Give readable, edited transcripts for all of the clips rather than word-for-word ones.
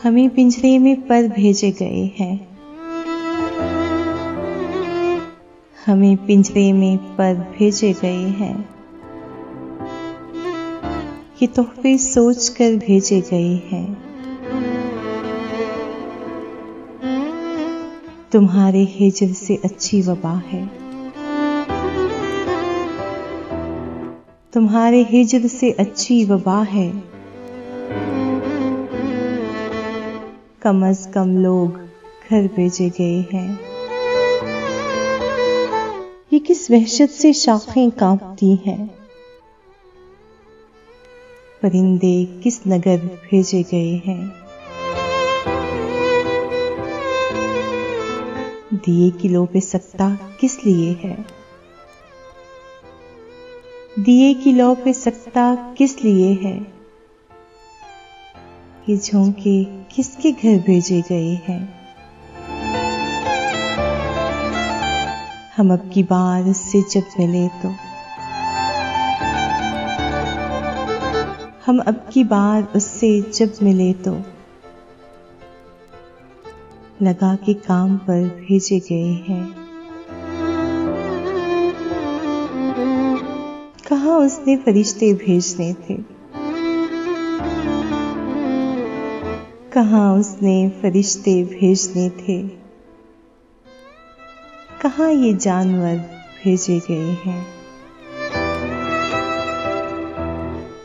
हमें पिंजरे में पर भेजे गए हैं। हमें पिंजरे में पर भेजे गए हैं। ये तोहफे सोच कर भेजे गए हैं। तुम्हारे हिज्र से अच्छी वबा है। तुम्हारे हिज्र से अच्छी वबा है। कम अज कम लोग घर भेजे गए हैं। ये किस वहशत से शाखें कांपती हैं। परिंदे किस नगर भेजे गए हैं। दिए की लौ पे सकता किस लिए है। दिए की लौ पे सकता किस लिए है। ये झोंके किसके घर भेजे गए हैं। हम अब की बार उससे जब मिले तो हम अब की बार उससे जब मिले तो लगा के काम पर भेजे गए हैं। कहाँ उसने फरिश्ते भेजने थे। कहाँ उसने फरिश्ते भेजने थे। कहाँ ये जानवर भेजे गए हैं।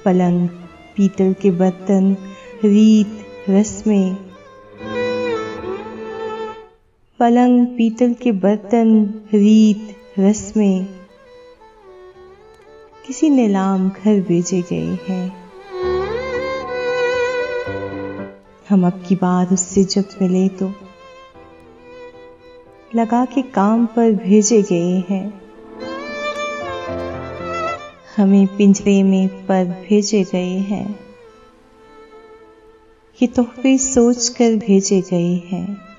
पलंग पीतल के बर्तन रीत रस्में। पलंग पीतल के बर्तन रीत रस्में किसी नीलाम घर भेजे गए हैं। हम अब की बार उससे जब मिले तो लगा के काम पर भेजे गए हैं। हमें पिंजरे में पर भेजे गए हैं। ये तोहफे सोच कर भेजे गए हैं।